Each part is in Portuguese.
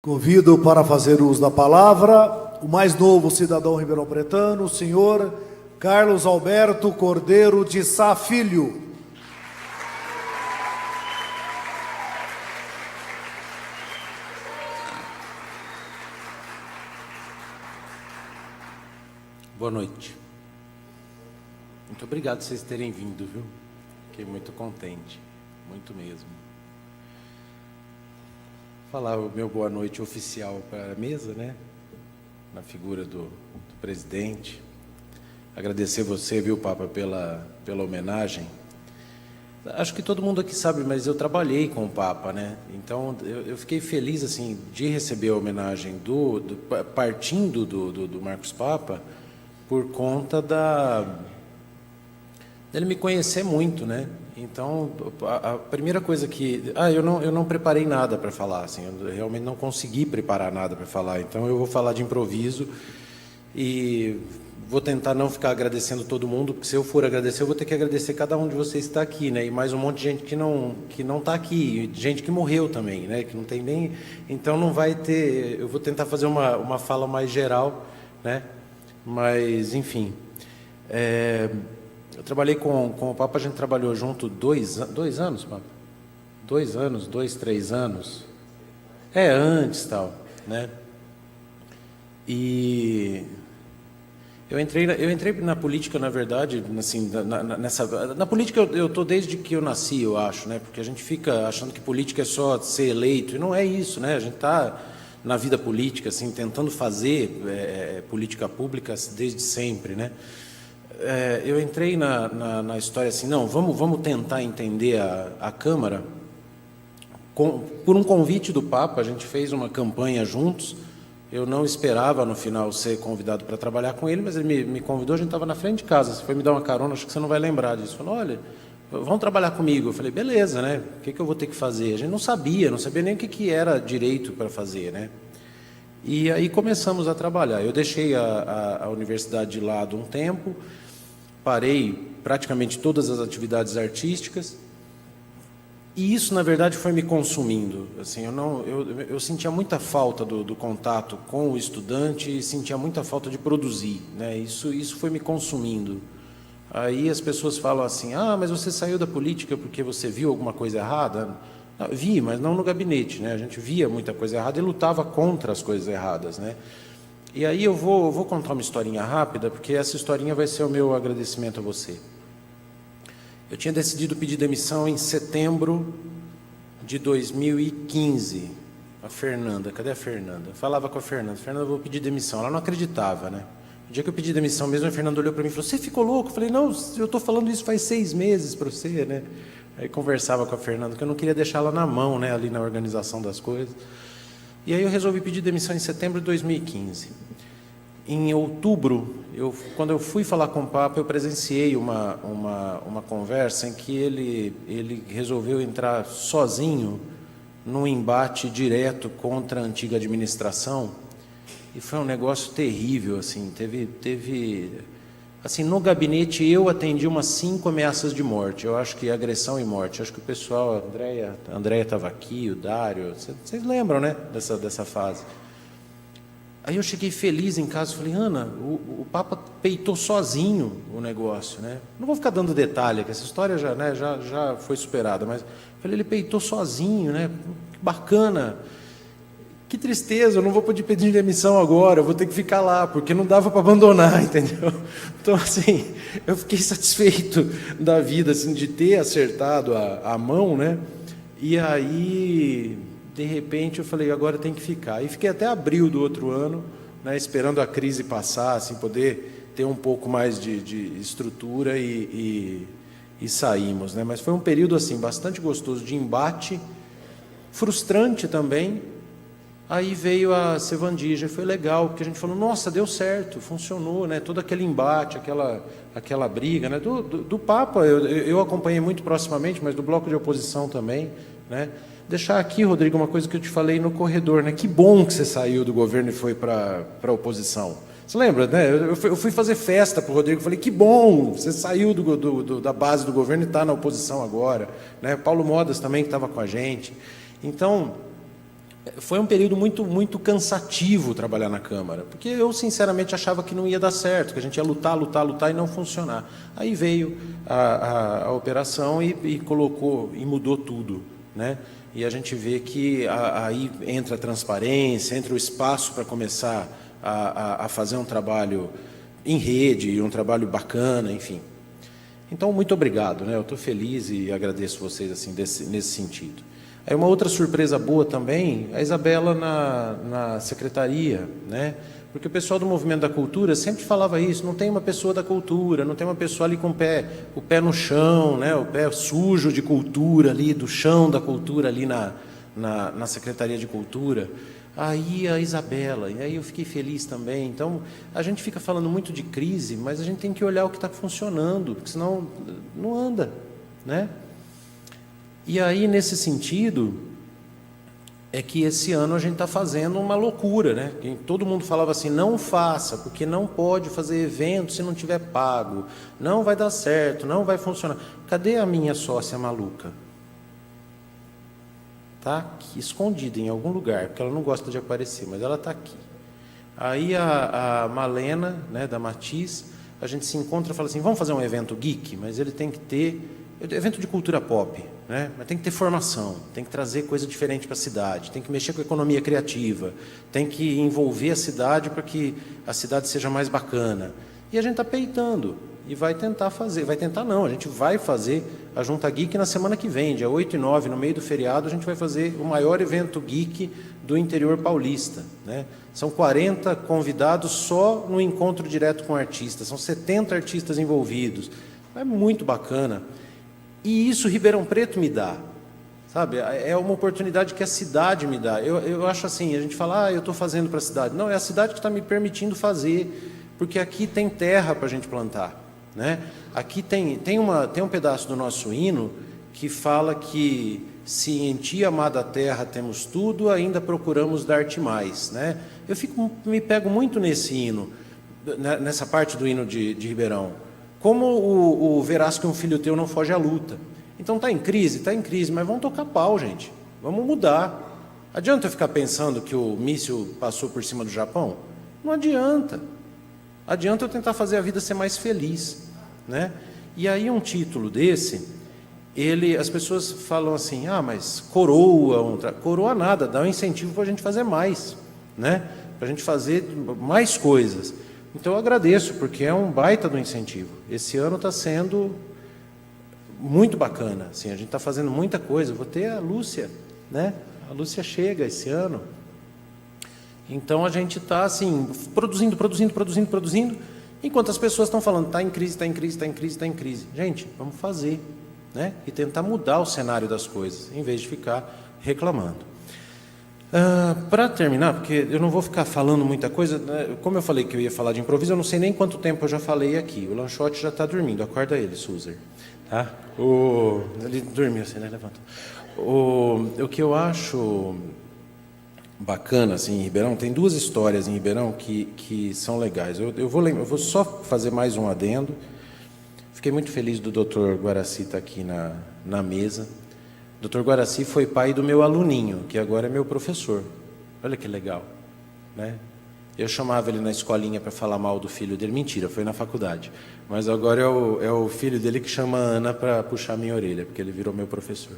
Convido para fazer uso da palavra o mais novo cidadão ribeirão-pretano, o senhor Carlos Alberto Cordeiro de Sá Filho. Boa noite. Muito obrigado por vocês terem vindo, viu? Fiquei muito contente, muito mesmo. Falar o meu boa noite oficial para a mesa, né? Na figura do presidente. Agradecer você, viu, Papa, pela homenagem. Acho que todo mundo aqui sabe, mas eu trabalhei com o Papa, né? Então, eu fiquei feliz, assim, de receber a homenagem partindo do Marcos Papa, por conta dele me conhecer muito, né? Então, a primeira coisa que... eu não preparei nada para falar, assim, eu realmente não consegui preparar nada para falar, então eu vou falar de improviso e vou tentar não ficar agradecendo todo mundo, porque se eu for agradecer, eu vou ter que agradecer cada um de vocês que está aqui, né? E mais um monte de gente que não está aqui, gente que morreu também, né? Que não tem nem... Então, não vai ter... Eu vou tentar fazer uma fala mais geral, né? Mas, enfim... Eu trabalhei com o Papa, a gente trabalhou junto 2 anos, Papa? 2 anos, 2, 3 anos. Antes, tal, né? E eu entrei na política, na verdade, assim, na política eu estou desde que eu nasci, eu acho, né? Porque a gente fica achando que política é só ser eleito, e não é isso, né? A gente está na vida política, assim, tentando fazer política pública desde sempre, né? Eu entrei na história assim, não, vamos tentar entender a Câmara. Por um convite do Papa, a gente fez uma campanha juntos. Eu não esperava, no final, ser convidado para trabalhar com ele, mas ele me convidou, a gente estava na frente de casa. Você foi me dar uma carona, acho que você não vai lembrar disso. Falou, olha, vamos trabalhar comigo. Eu falei, beleza, né? O que eu vou ter que fazer? A gente não sabia nem o que era direito para fazer, né? E aí começamos a trabalhar. Eu deixei a universidade de lado um tempo, parei praticamente todas as atividades artísticas, e isso, na verdade, foi me consumindo. Assim, eu sentia muita falta do contato com o estudante e sentia muita falta de produzir, né? Isso foi me consumindo. Aí as pessoas falam assim, mas você saiu da política porque você viu alguma coisa errada? Não, vi, mas não no gabinete, né? A gente via muita coisa errada e lutava contra as coisas erradas, né? E aí eu vou contar uma historinha rápida, porque essa historinha vai ser o meu agradecimento a você. Eu tinha decidido pedir demissão em setembro de 2015. A Fernanda, cadê a Fernanda? Eu falava com a Fernanda, eu vou pedir demissão. Ela não acreditava, né? O dia que eu pedi demissão mesmo, a Fernanda olhou para mim e falou, você ficou louco? Eu falei, não, eu estou falando isso faz 6 meses para você, né? Aí conversava com a Fernanda, que eu não queria deixar ela na mão, né, ali na organização das coisas. E aí eu resolvi pedir demissão em setembro de 2015. Em outubro, quando eu fui falar com o Papa, eu presenciei uma conversa em que ele resolveu entrar sozinho num embate direto contra a antiga administração. E foi um negócio terrível, assim, teve assim, no gabinete eu atendi umas 5 ameaças de morte, eu acho que agressão e morte, acho que o pessoal, a Andréia estava aqui, o Dário, vocês lembram, né, dessa fase. Aí eu cheguei feliz em casa e falei, Ana, o Papa peitou sozinho o negócio, né? Não vou ficar dando detalhe, que essa história já foi superada, mas falei, ele peitou sozinho, né? Que bacana. Que tristeza, eu não vou poder pedir demissão agora, eu vou ter que ficar lá, porque não dava para abandonar, entendeu? Então, assim, eu fiquei satisfeito da vida, assim, de ter acertado a mão, né? E aí, de repente, eu falei, agora tem que ficar. E fiquei até abril do outro ano, né, esperando a crise passar, assim, poder ter um pouco mais de estrutura e saímos, né? Mas foi um período, assim, bastante gostoso de embate, frustrante também. Aí veio a Sevandija, foi legal, porque a gente falou, nossa, deu certo, funcionou, né? Todo aquele embate, aquela briga, né? Do Papa, eu acompanhei muito proximamente, mas do bloco de oposição também, né? Deixar aqui, Rodrigo, uma coisa que eu te falei no corredor, né? Que bom que você saiu do governo e foi para a oposição. Você lembra, né? Eu fui fazer festa para o Rodrigo, falei, que bom, você saiu da base do governo e está na oposição agora, né? Paulo Modas também, que estava com a gente. Então... Foi um período muito cansativo trabalhar na Câmara, porque eu, sinceramente, achava que não ia dar certo, que a gente ia lutar e não funcionar. Aí veio a operação e colocou, e mudou tudo, né? E a gente vê que aí entra a transparência, entra o espaço para começar a fazer um trabalho em rede, um trabalho bacana, enfim. Então, muito obrigado, né? Eu estou feliz e agradeço vocês assim, nesse sentido. Aí uma outra surpresa boa também, a Isabela na secretaria, né? Porque o pessoal do Movimento da Cultura sempre falava isso, não tem uma pessoa da cultura, não tem uma pessoa ali com o pé no chão, né? O pé sujo de cultura ali, do chão da cultura ali na Secretaria de Cultura. Aí a Isabela, e aí eu fiquei feliz também. Então, a gente fica falando muito de crise, mas a gente tem que olhar o que está funcionando, porque senão não anda, né? E aí, nesse sentido, é que esse ano a gente está fazendo uma loucura, né? Todo mundo falava assim, não faça, porque não pode fazer evento se não tiver pago, não vai dar certo, não vai funcionar. Cadê a minha sócia maluca? Está aqui, escondida em algum lugar, porque ela não gosta de aparecer, mas ela está aqui. Aí a Malena, né, da Matiz, a gente se encontra e fala assim, vamos fazer um evento geek, mas ele tem que ter... evento de cultura pop, né? Mas tem que ter formação, tem que trazer coisa diferente para a cidade, tem que mexer com a economia criativa, tem que envolver a cidade para que a cidade seja mais bacana. E a gente está peitando e vai tentar fazer, vai tentar não, a gente vai fazer a Junta Geek na semana que vem, dia 8 e 9, no meio do feriado, a gente vai fazer o maior evento geek do interior paulista, né? São 40 convidados só no encontro direto com artistas, são 70 artistas envolvidos, é muito bacana. E isso Ribeirão Preto me dá, sabe? É uma oportunidade que a cidade me dá. Eu acho assim, a gente fala, eu estou fazendo para a cidade. Não, é a cidade que está me permitindo fazer, porque aqui tem terra para a gente plantar, né? Aqui tem um pedaço do nosso hino que fala que se em ti, amada terra, temos tudo, ainda procuramos dar-te mais, né? Me pego muito nesse hino, nessa parte do hino de Ribeirão. Como o verás que um filho teu não foge à luta. Então está em crise, mas vamos tocar pau, gente. Vamos mudar. Adianta eu ficar pensando que o míssil passou por cima do Japão? Não adianta. Adianta eu tentar fazer a vida ser mais feliz, né? E aí um título desse, as pessoas falam assim, mas coroa nada, dá um incentivo para a gente fazer mais, né? Para a gente fazer mais coisas. Então eu agradeço, porque é um baita do incentivo. Esse ano está sendo muito bacana. Assim, a gente está fazendo muita coisa. Vou ter a Lúcia, né? A Lúcia chega esse ano. Então a gente está assim, produzindo, enquanto as pessoas estão falando, está em crise. Gente, vamos fazer, né? E tentar mudar o cenário das coisas, em vez de ficar reclamando. Para terminar, porque eu não vou ficar falando muita coisa, né? Como eu falei que eu ia falar de improviso, eu não sei nem quanto tempo eu já falei aqui. O Lanchote já está dormindo, acorda ele, Suzer. Tá? Ele dormiu assim, né? Levanta. O que eu acho bacana assim, em Ribeirão, tem duas histórias em Ribeirão que são legais. Eu vou só fazer mais um adendo. Fiquei muito feliz do Dr. Guaraci estar aqui na mesa. Dr. Guaraci foi pai do meu aluninho, que agora é meu professor. Olha que legal, né? Eu chamava ele na escolinha para falar mal do filho dele. Mentira, foi na faculdade. Mas agora é o filho dele que chama a Ana para puxar minha orelha, porque ele virou meu professor.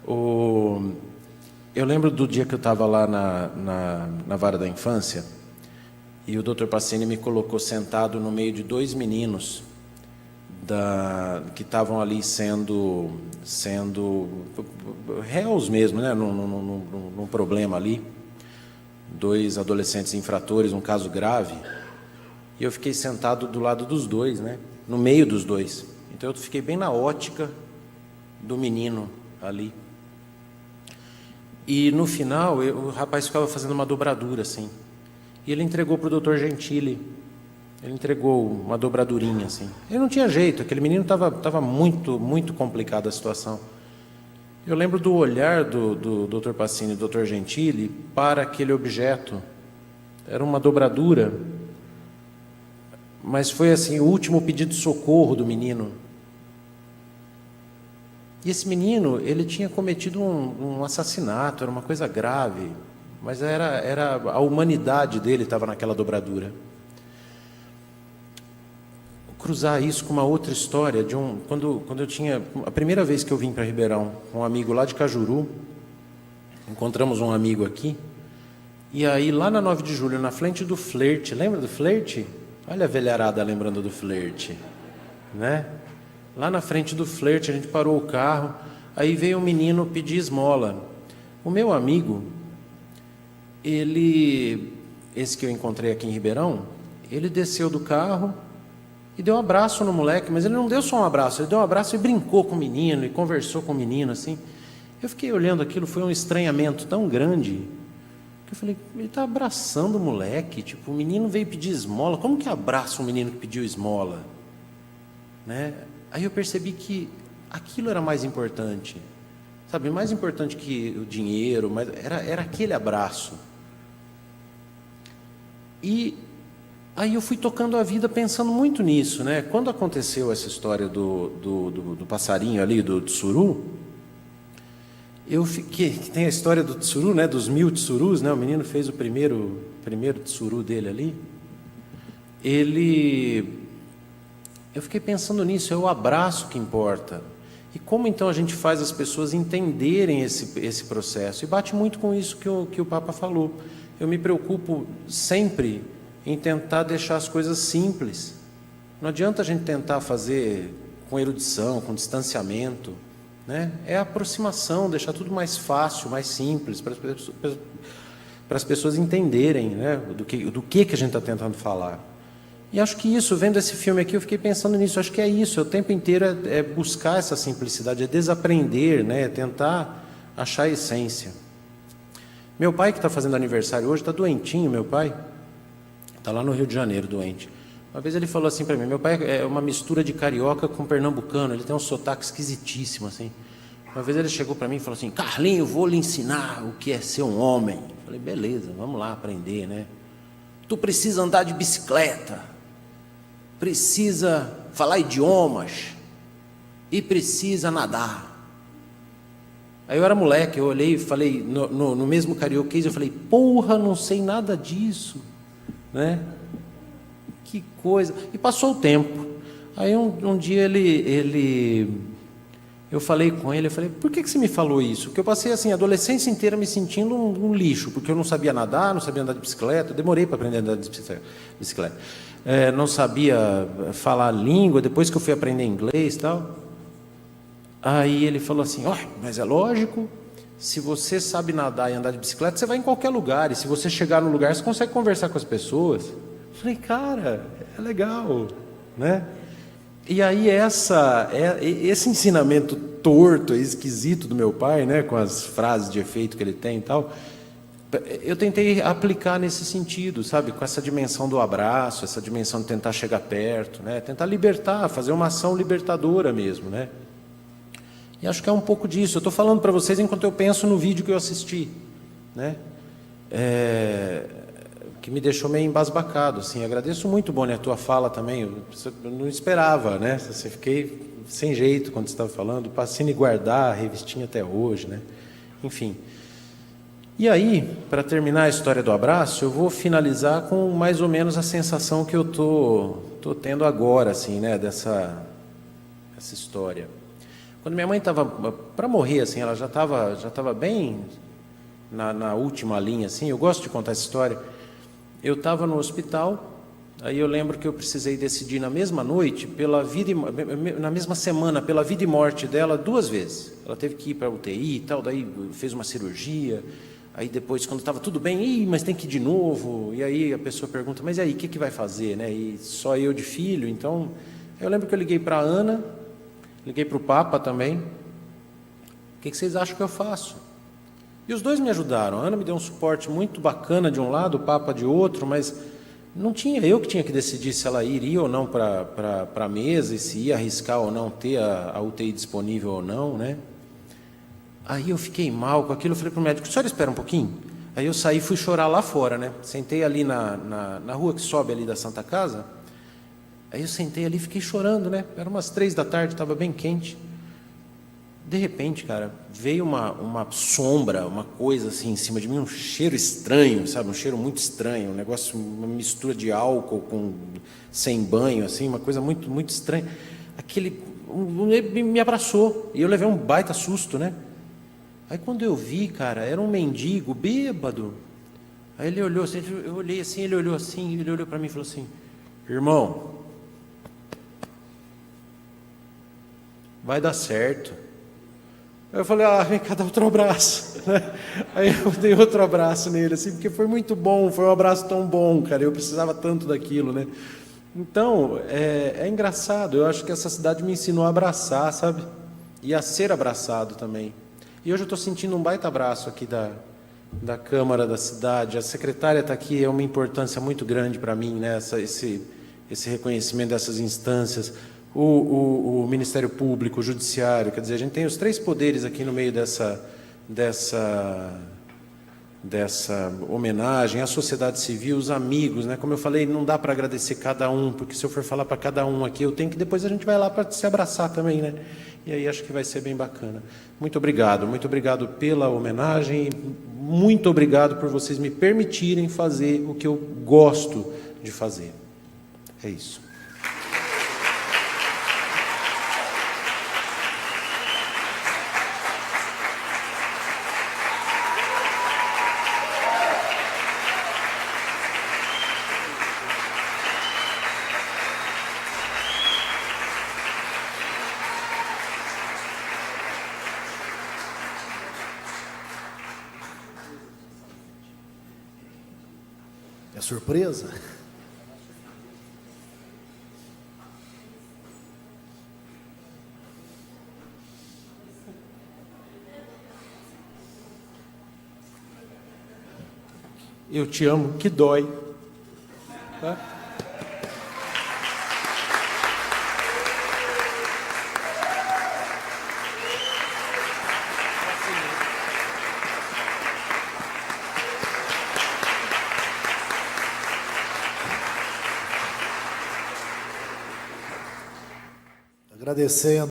Eu lembro do dia que eu estava lá na vara da infância, e o Dr. Pacini me colocou sentado no meio de dois meninos que estavam ali sendo réus mesmo, né? num problema ali. Dois adolescentes infratores, um caso grave. E eu fiquei sentado do lado dos dois, né? No meio dos dois. Então eu fiquei bem na ótica do menino ali. E no final, o rapaz ficava fazendo uma dobradura assim. E ele entregou para o Dr. Gentili. Ele entregou uma dobradurinha assim. Ele não tinha jeito, aquele menino estava muito complicada a situação. Eu lembro do olhar do Dr. Pacini e do Dr. Gentili para aquele objeto. Era uma dobradura, mas foi assim, o último pedido de socorro do menino. E esse menino, ele tinha cometido um assassinato, era uma coisa grave. mas era a humanidade dele estava naquela dobradura. Cruzar isso com uma outra história de quando eu tinha a primeira vez que eu vim para Ribeirão, com um amigo lá de Cajuru, encontramos um amigo aqui, e aí lá na 9 de julho, na frente do Flerte, lembra do Flerte? Olha a velharada lembrando do Flerte, né? Lá na frente do Flerte, a gente parou o carro, aí veio um menino pedir esmola. O meu amigo, esse que eu encontrei aqui em Ribeirão, ele desceu do carro e deu um abraço no moleque, mas ele não deu só um abraço, ele deu um abraço e brincou com o menino, e conversou com o menino, assim. Eu fiquei olhando aquilo, foi um estranhamento tão grande, que eu falei, ele está abraçando o moleque, tipo, o menino veio pedir esmola, como que abraça um menino que pediu esmola? Né? Aí eu percebi que aquilo era mais importante, sabe, mais importante que o dinheiro, mas era aquele abraço. E aí eu fui tocando a vida pensando muito nisso, né? Quando aconteceu essa história do passarinho ali, do tsuru, eu fiquei, que tem a história do tsuru, né? Dos 1000 tsurus, né? O menino fez o primeiro tsuru dele ali. Eu fiquei pensando nisso, é o abraço que importa. E como então a gente faz as pessoas entenderem esse processo? E bate muito com isso que o Papa falou. Eu me preocupo sempre em tentar deixar as coisas simples. Não adianta a gente tentar fazer com erudição, com distanciamento, né? É a aproximação, deixar tudo mais fácil, mais simples, para as pessoas entenderem, né? do que a gente está tentando falar. E acho que isso, vendo esse filme aqui, eu fiquei pensando nisso, acho que é isso, o tempo inteiro é buscar essa simplicidade, é desaprender, né? É tentar achar a essência. Meu pai, que está fazendo aniversário hoje, está doentinho, meu pai. Está lá no Rio de Janeiro, doente. Uma vez ele falou assim para mim, meu pai é uma mistura de carioca com pernambucano, ele tem um sotaque esquisitíssimo, assim. Uma vez ele chegou para mim e falou assim, Carlinho, vou lhe ensinar o que é ser um homem. Eu falei, beleza, vamos lá aprender, né? Tu precisa andar de bicicleta, precisa falar idiomas e precisa nadar. Aí eu era moleque, eu olhei e falei, no mesmo carioquês, eu falei, porra, não sei nada disso, né? Que coisa. E passou o tempo. Aí um dia eu falei com ele, eu falei, por que você me falou isso? Porque eu passei assim, a adolescência inteira me sentindo um lixo, porque eu não sabia nadar, não sabia andar de bicicleta, eu demorei para aprender a andar de bicicleta. Não sabia falar a língua, depois que eu fui aprender inglês e tal. Aí ele falou assim, mas é lógico, se você sabe nadar e andar de bicicleta, você vai em qualquer lugar, e se você chegar no lugar, você consegue conversar com as pessoas. Eu falei, cara, é legal, né? E aí esse ensinamento torto, esquisito do meu pai, né, com as frases de efeito que ele tem e tal, eu tentei aplicar nesse sentido, sabe, com essa dimensão do abraço, essa dimensão de tentar chegar perto, né, tentar libertar, fazer uma ação libertadora mesmo, né? E acho que é um pouco disso. Eu estou falando para vocês enquanto eu penso no vídeo que eu assisti, né? Que me deixou meio embasbacado, assim. Agradeço muito, Boni, a tua fala também. Eu não esperava, né? Você fiquei sem jeito quando você estava falando. Passando e guardar a revistinha até hoje, né? Enfim. E aí, para terminar a história do abraço, eu vou finalizar com mais ou menos a sensação que eu tô tendo agora, assim, né? Essa história. Quando minha mãe estava para morrer, assim, ela já estava bem na última linha, assim. Eu gosto de contar essa história. Eu estava no hospital, aí eu lembro que eu precisei decidir na mesma noite, na mesma semana, pela vida e morte dela 2 vezes. Ela teve que ir para a UTI e tal, daí fez uma cirurgia, aí depois, quando estava tudo bem, mas tem que ir de novo, e aí a pessoa pergunta, mas e aí, o que vai fazer, né? E só eu de filho, então, eu lembro que eu liguei para a Ana, liguei para o Papa também, o que vocês acham que eu faço? E os dois me ajudaram. A Ana me deu um suporte muito bacana de um lado, o Papa de outro, mas não tinha eu que tinha que decidir se ela iria ou não para a mesa, e se ia arriscar ou não ter a UTI disponível ou não, né? Aí eu fiquei mal com aquilo, eu falei para o médico, o senhor espera um pouquinho? Aí eu saí e fui chorar lá fora, né? Sentei ali na rua que sobe ali da Santa Casa, aí eu sentei ali e fiquei chorando, né? Era umas 3 da tarde, estava bem quente. De repente, cara, veio uma sombra, uma coisa assim em cima de mim, um cheiro estranho, sabe? Um cheiro muito estranho, um negócio, uma mistura de álcool com sem banho, assim, uma coisa muito, muito estranha. Ele me abraçou e eu levei um baita susto, né? Aí quando eu vi, cara, era um mendigo bêbado. Aí ele olhou assim, eu olhei assim, ele olhou para mim e falou assim: irmão, vai dar certo. Aí eu falei: vem cá, dá outro abraço. Aí eu dei outro abraço nele, assim, porque foi muito bom, foi um abraço tão bom, cara, eu precisava tanto daquilo, né? Então, é engraçado, eu acho que essa cidade me ensinou a abraçar, sabe? E a ser abraçado também. E hoje eu estou sentindo um baita abraço aqui da Câmara da cidade. A secretária está aqui, é uma importância muito grande para mim, né? Esse reconhecimento dessas instâncias. O Ministério Público, o Judiciário, quer dizer, a gente tem os 3 poderes aqui no meio dessa homenagem, a sociedade civil, os amigos, né? Como eu falei, não dá para agradecer cada um, porque se eu for falar para cada um aqui, eu tenho que depois a gente vai lá para se abraçar também, né? E aí acho que vai ser bem bacana. Muito obrigado pela homenagem, muito obrigado por vocês me permitirem fazer o que eu gosto de fazer. É isso. É surpresa? Eu te amo, que dói. Tá? Agradecendo